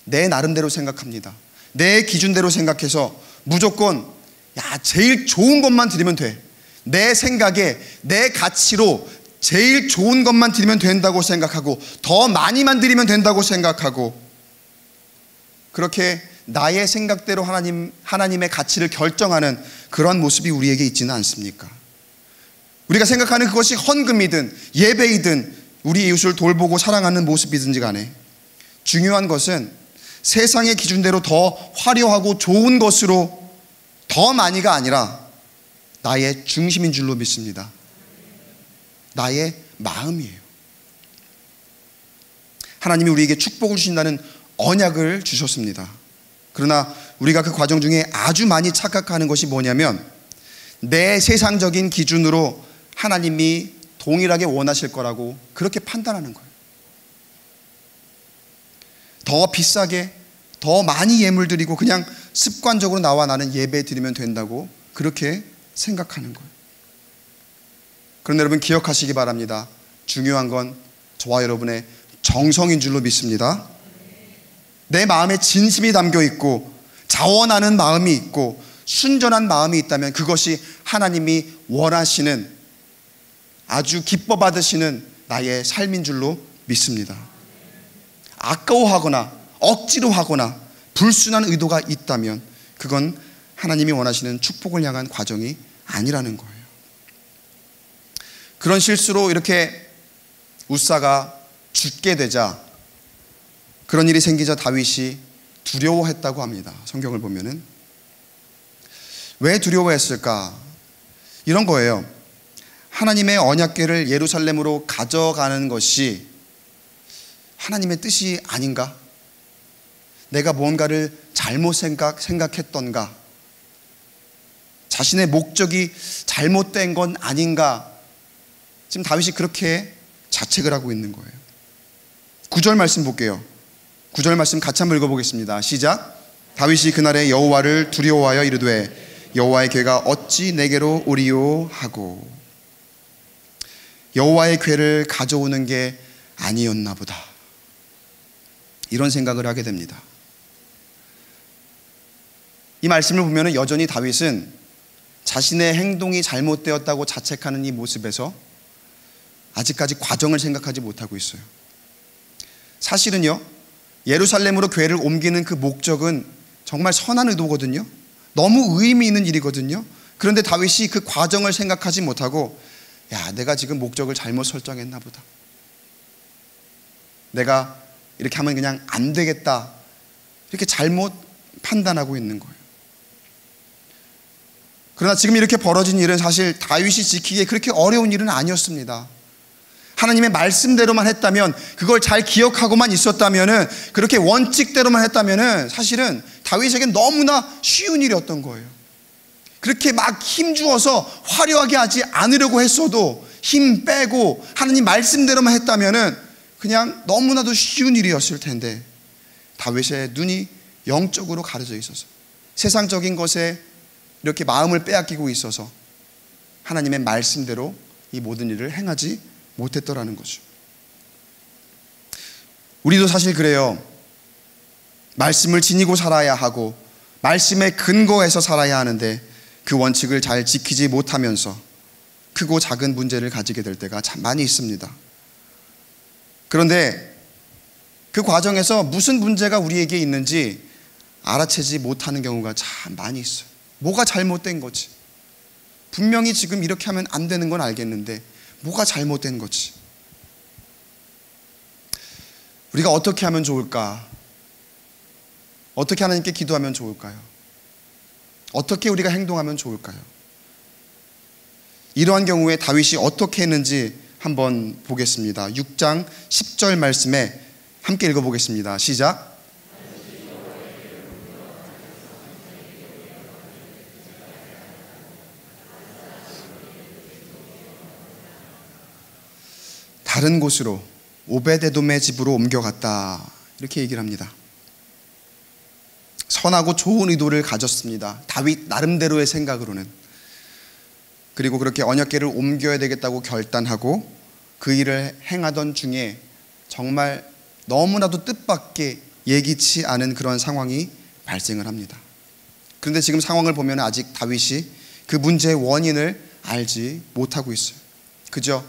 내 나름대로 생각합니다. 내 기준대로 생각해서 무조건 제일 좋은 것만 드리면 돼. 내 생각에 내 가치로 제일 좋은 것만 드리면 된다고 생각하고 더 많이만 드리면 된다고 생각하고 그렇게 나의 생각대로 하나님의 가치를 결정하는 그런 모습이 우리에게 있지는 않습니까? 우리가 생각하는 그것이 헌금이든 예배이든 우리 이웃을 돌보고 사랑하는 모습이든지 간에 중요한 것은 세상의 기준대로 더 화려하고 좋은 것으로 더 많이가 아니라 나의 중심인 줄로 믿습니다. 나의 마음이에요. 하나님이 우리에게 축복을 주신다는 언약을 주셨습니다. 그러나 우리가 그 과정 중에 아주 많이 착각하는 것이 뭐냐면 내 세상적인 기준으로 하나님이 동일하게 원하실 거라고 그렇게 판단하는 거예요. 더 비싸게 더 많이 예물 드리고 그냥 습관적으로 나와 나는 예배 드리면 된다고 그렇게 생각하는 거예요. 그런데 여러분 기억하시기 바랍니다. 중요한 건 저와 여러분의 정성인 줄로 믿습니다. 내 마음에 진심이 담겨 있고 자원하는 마음이 있고 순전한 마음이 있다면 그것이 하나님이 원하시는 아주 기뻐 받으시는 나의 삶인 줄로 믿습니다. 아까워하거나 억지로 하거나 불순한 의도가 있다면 그건 하나님이 원하시는 축복을 향한 과정이 아니라는 거예요. 그런 실수로 이렇게 웃사가 죽게 되자 그런 일이 생기자 다윗이 두려워했다고 합니다. 성경을 보면은 왜 두려워했을까? 이런 거예요. 하나님의 언약궤를 예루살렘으로 가져가는 것이 하나님의 뜻이 아닌가? 내가 뭔가를 잘못 생각했던가? 자신의 목적이 잘못된 건 아닌가? 지금 다윗이 그렇게 자책을 하고 있는 거예요. 9절 말씀 볼게요. 9절 말씀 같이 한번 읽어보겠습니다. 시작. 다윗이 그날에 여호와를 두려워하여 이르되 여호와의 궤가 어찌 내게로 오리요 하고 여호와의 궤를 가져오는 게 아니었나 보다. 이런 생각을 하게 됩니다. 이 말씀을 보면 여전히 다윗은 자신의 행동이 잘못되었다고 자책하는 이 모습에서 아직까지 과정을 생각하지 못하고 있어요. 사실은요, 예루살렘으로 궤를 옮기는 그 목적은 정말 선한 의도거든요. 너무 의미 있는 일이거든요. 그런데 다윗이 그 과정을 생각하지 못하고 내가 지금 목적을 잘못 설정했나 보다. 내가 이렇게 하면 그냥 안 되겠다. 이렇게 잘못 판단하고 있는 거예요. 그러나 지금 이렇게 벌어진 일은 사실 다윗이 지키기에 그렇게 어려운 일은 아니었습니다. 하나님의 말씀대로만 했다면, 그걸 잘 기억하고만 있었다면, 그렇게 원칙대로만 했다면 사실은 다윗에겐 너무나 쉬운 일이었던 거예요. 그렇게 막 힘주어서 화려하게 하지 않으려고 했어도 힘 빼고 하나님 말씀대로만 했다면 그냥 너무나도 쉬운 일이었을 텐데, 다윗의 눈이 영적으로 가려져 있어서 세상적인 것에 이렇게 마음을 빼앗기고 있어서 하나님의 말씀대로 이 모든 일을 행하지 못했더라는 거죠. 우리도 사실 그래요. 말씀을 지니고 살아야 하고 말씀에 근거해서 살아야 하는데 그 원칙을 잘 지키지 못하면서 크고 작은 문제를 가지게 될 때가 참 많이 있습니다. 그런데 그 과정에서 무슨 문제가 우리에게 있는지 알아채지 못하는 경우가 참 많이 있어요. 뭐가 잘못된 거지? 분명히 지금 이렇게 하면 안 되는 건 알겠는데 뭐가 잘못된 거지? 우리가 어떻게 하면 좋을까? 어떻게 하나님께 기도하면 좋을까요? 어떻게 우리가 행동하면 좋을까요? 이러한 경우에 다윗이 어떻게 했는지 한번 보겠습니다. 6장 10절 말씀에 함께 읽어보겠습니다. 시작. 다른 곳으로 오베데돔의 집으로 옮겨갔다. 이렇게 얘기를 합니다. 선하고 좋은 의도를 가졌습니다. 다윗 나름대로의 생각으로는. 그리고 그렇게 언약궤를 옮겨야 되겠다고 결단하고 그 일을 행하던 중에 정말 너무나도 뜻밖의 예기치 않은 그런 상황이 발생을 합니다. 그런데 지금 상황을 보면 아직 다윗이 그 문제의 원인을 알지 못하고 있어요. 그저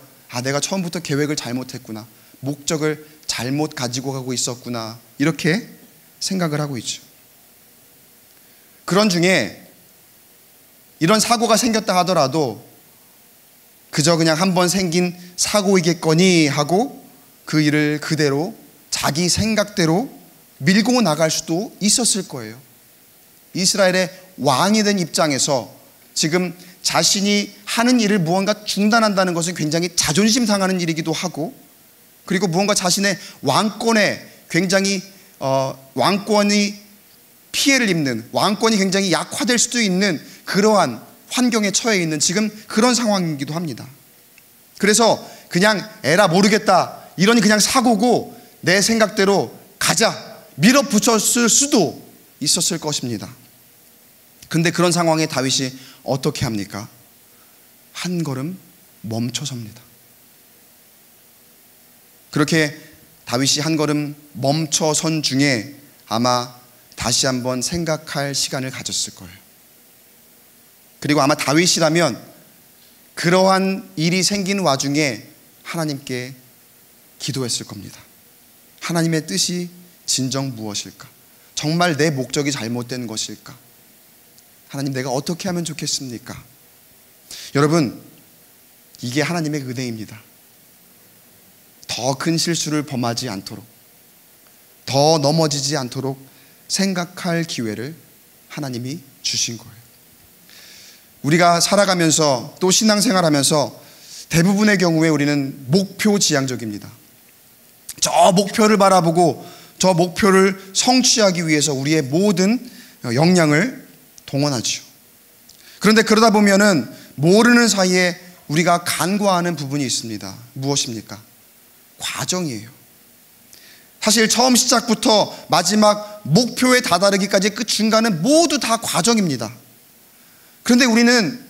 내가 처음부터 계획을 잘못했구나, 목적을 잘못 가지고 가고 있었구나, 이렇게 생각을 하고 있죠. 그런 중에 이런 사고가 생겼다 하더라도 그저 그냥 한번 생긴 사고이겠거니 하고 그 일을 그대로 자기 생각대로 밀고 나갈 수도 있었을 거예요. 이스라엘의 왕이 된 입장에서 지금 자신이 하는 일을 무언가 중단한다는 것은 굉장히 자존심 상하는 일이기도 하고, 그리고 무언가 자신의 왕권에 굉장히 왕권이 피해를 입는, 왕권이 굉장히 약화될 수도 있는 그러한 환경에 처해 있는 지금 그런 상황이기도 합니다. 그래서 그냥 에라 모르겠다, 이러니 그냥 사고고 내 생각대로 가자, 밀어붙였을 수도 있었을 것입니다. 근데 그런 상황에 다윗이 어떻게 합니까? 한 걸음 멈춰섭니다. 그렇게 다윗이 한 걸음 멈춰선 중에 아마 다시 한번 생각할 시간을 가졌을 거예요. 그리고 아마 다윗이라면 그러한 일이 생긴 와중에 하나님께 기도했을 겁니다. 하나님의 뜻이 진정 무엇일까? 정말 내 목적이 잘못된 것일까? 하나님, 내가 어떻게 하면 좋겠습니까? 여러분, 이게 하나님의 은혜입니다. 더 큰 실수를 범하지 않도록, 더 넘어지지 않도록 생각할 기회를 하나님이 주신 거예요. 우리가 살아가면서 또 신앙생활하면서 대부분의 경우에 우리는 목표지향적입니다. 저 목표를 바라보고 저 목표를 성취하기 위해서 우리의 모든 역량을 동원하죠. 그런데 그러다 보면은 모르는 사이에 우리가 간과하는 부분이 있습니다. 무엇입니까? 과정이에요. 사실 처음 시작부터 마지막 목표에 다다르기까지 그 중간은 모두 다 과정입니다. 그런데 우리는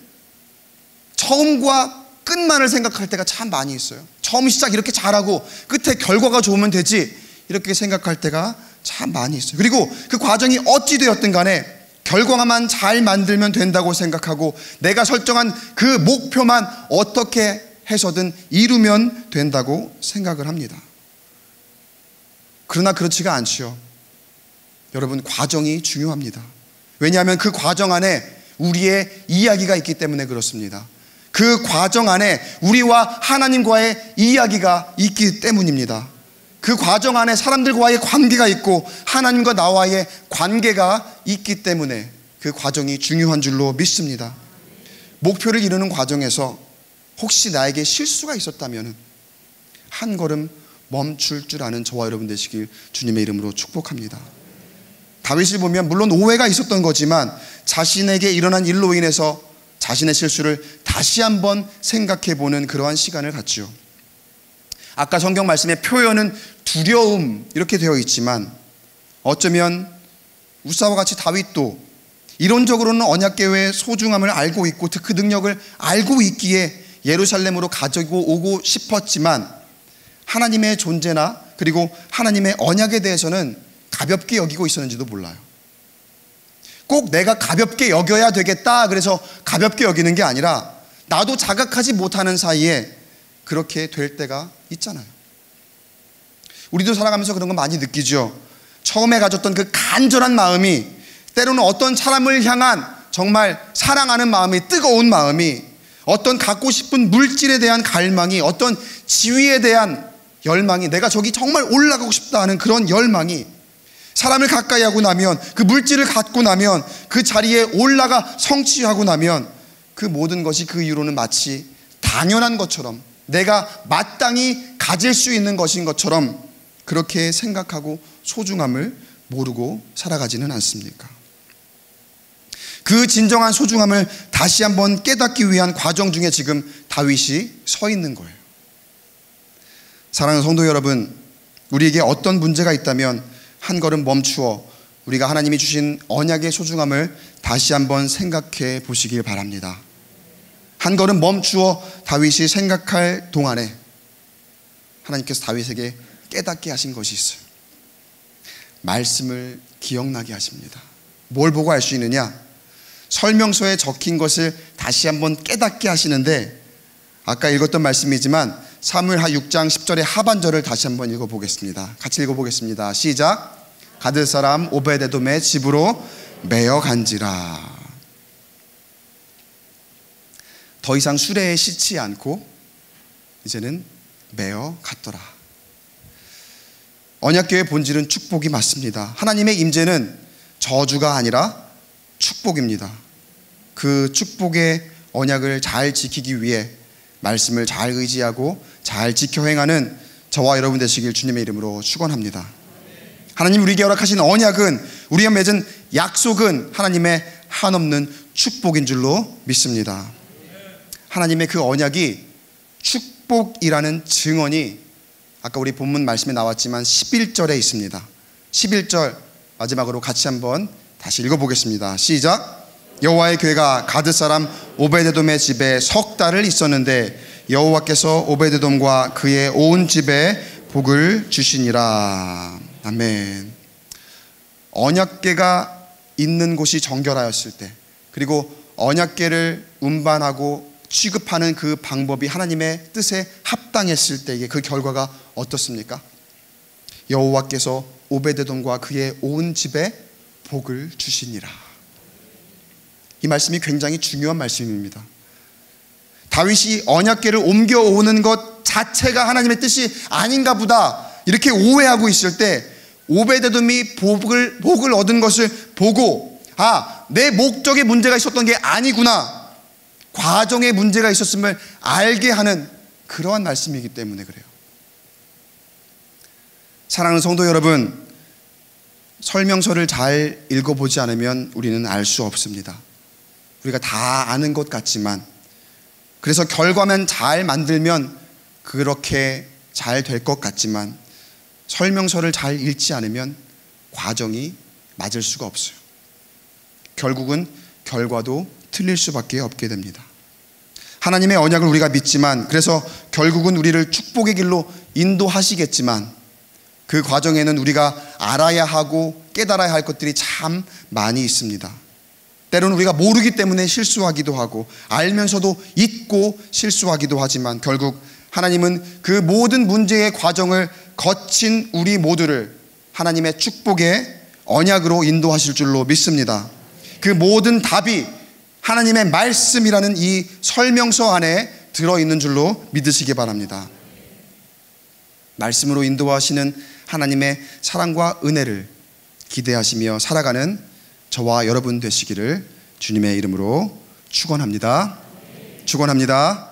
처음과 끝만을 생각할 때가 참 많이 있어요. 처음 시작 이렇게 잘하고 끝에 결과가 좋으면 되지, 이렇게 생각할 때가 참 많이 있어요. 그리고 그 과정이 어찌 되었든 간에 결과만 잘 만들면 된다고 생각하고 내가 설정한 그 목표만 어떻게 해서든 이루면 된다고 생각을 합니다. 그러나 그렇지가 않지요. 여러분, 과정이 중요합니다. 왜냐하면 그 과정 안에 우리의 이야기가 있기 때문에 그렇습니다. 그 과정 안에 우리와 하나님과의 이야기가 있기 때문입니다. 그 과정 안에 사람들과의 관계가 있고 하나님과 나와의 관계가 있기 때문에 그 과정이 중요한 줄로 믿습니다. 목표를 이루는 과정에서 혹시 나에게 실수가 있었다면 한 걸음 멈출 줄 아는 저와 여러분 되시길 주님의 이름으로 축복합니다. 다윗을 보면 물론 오해가 있었던 거지만 자신에게 일어난 일로 인해서 자신의 실수를 다시 한번 생각해보는 그러한 시간을 갖지요. 아까 성경 말씀의 표현은 두려움 이렇게 되어 있지만 어쩌면 우사와 같이 다윗도 이론적으로는 언약궤의 소중함을 알고 있고 그 능력을 알고 있기에 예루살렘으로 가지고 오고 싶었지만 하나님의 존재나 그리고 하나님의 언약에 대해서는 가볍게 여기고 있었는지도 몰라요. 꼭 내가 가볍게 여겨야 되겠다 그래서 가볍게 여기는 게 아니라 나도 자각하지 못하는 사이에 그렇게 될 때가 있잖아요. 우리도 살아가면서 그런 거 많이 느끼죠. 처음에 가졌던 그 간절한 마음이 때로는 어떤 사람을 향한 정말 사랑하는 마음이, 뜨거운 마음이, 어떤 갖고 싶은 물질에 대한 갈망이, 어떤 지위에 대한 열망이, 내가 저기 정말 올라가고 싶다 하는 그런 열망이 사람을 가까이 하고 나면, 그 물질을 갖고 나면, 그 자리에 올라가 성취하고 나면 그 모든 것이 그 이후로는 마치 당연한 것처럼, 내가 마땅히 가질 수 있는 것인 것처럼 그렇게 생각하고 소중함을 모르고 살아가지는 않습니까? 그 진정한 소중함을 다시 한번 깨닫기 위한 과정 중에 지금 다윗이 서 있는 거예요. 사랑하는 성도 여러분, 우리에게 어떤 문제가 있다면 한 걸음 멈추어 우리가 하나님이 주신 언약의 소중함을 다시 한번 생각해 보시길 바랍니다. 한 걸음 멈추어 다윗이 생각할 동안에 하나님께서 다윗에게 깨닫게 하신 것이 있어요. 말씀을 기억나게 하십니다. 뭘 보고 알 수 있느냐? 설명서에 적힌 것을 다시 한번 깨닫게 하시는데, 아까 읽었던 말씀이지만 사무엘하 6장 10절의 하반절을 다시 한번 읽어보겠습니다. 같이 읽어보겠습니다. 시작. 가드 사람 오베데돔의 집으로 매어 간지라. 더 이상 수레에 싣지 않고 이제는 매어 갔더라. 언약궤의 본질은 축복이 맞습니다. 하나님의 임재는 저주가 아니라 축복입니다. 그 축복의 언약을 잘 지키기 위해 말씀을 잘 의지하고 잘 지켜 행하는 저와 여러분 되시길 주님의 이름으로 축원합니다. 하나님 우리에게 허락하신 언약은, 우리가 맺은 약속은 하나님의 한없는 축복인 줄로 믿습니다. 하나님의 그 언약이 축복이라는 증언이 아까 우리 본문 말씀에 나왔지만 11절에 있습니다. 11절 마지막으로 같이 한번 다시 읽어보겠습니다. 시작. 여호와의 궤가 가드 사람 오베데돔의 집에 석 달을 있었는데 여호와께서 오베데돔과 그의 온 집에 복을 주시니라. 아멘. 언약궤가 있는 곳이 정결하였을 때, 그리고 언약궤를 운반하고 취급하는 그 방법이 하나님의 뜻에 합당했을 때의 그 결과가 어떻습니까? 여호와께서 오베데돔과 그의 온 집에 복을 주시니라. 이 말씀이 굉장히 중요한 말씀입니다. 다윗이 언약궤를 옮겨오는 것 자체가 하나님의 뜻이 아닌가 보다 이렇게 오해하고 있을 때, 오베데돔이 복을 얻은 것을 보고, 내 목적에 문제가 있었던 게 아니구나, 과정에 문제가 있었음을 알게 하는 그러한 말씀이기 때문에 그래요. 사랑하는 성도 여러분, 설명서를 잘 읽어보지 않으면 우리는 알 수 없습니다. 우리가 다 아는 것 같지만, 그래서 결과만 잘 만들면 그렇게 잘 될 것 같지만, 설명서를 잘 읽지 않으면 과정이 맞을 수가 없어요. 결국은 결과도 틀릴 수밖에 없게 됩니다. 하나님의 언약을 우리가 믿지만, 그래서 결국은 우리를 축복의 길로 인도하시겠지만, 그 과정에는 우리가 알아야 하고 깨달아야 할 것들이 참 많이 있습니다. 때로는 우리가 모르기 때문에 실수하기도 하고, 알면서도 잊고 실수하기도 하지만, 결국 하나님은 그 모든 문제의 과정을 거친 우리 모두를 하나님의 축복의 언약으로 인도하실 줄로 믿습니다. 그 모든 답이 하나님의 말씀이라는 이 설명서 안에 들어있는 줄로 믿으시기 바랍니다. 말씀으로 인도하시는 하나님의 사랑과 은혜를 기대하시며 살아가는 저와 여러분 되시기를 주님의 이름으로 축원합니다. 축원합니다.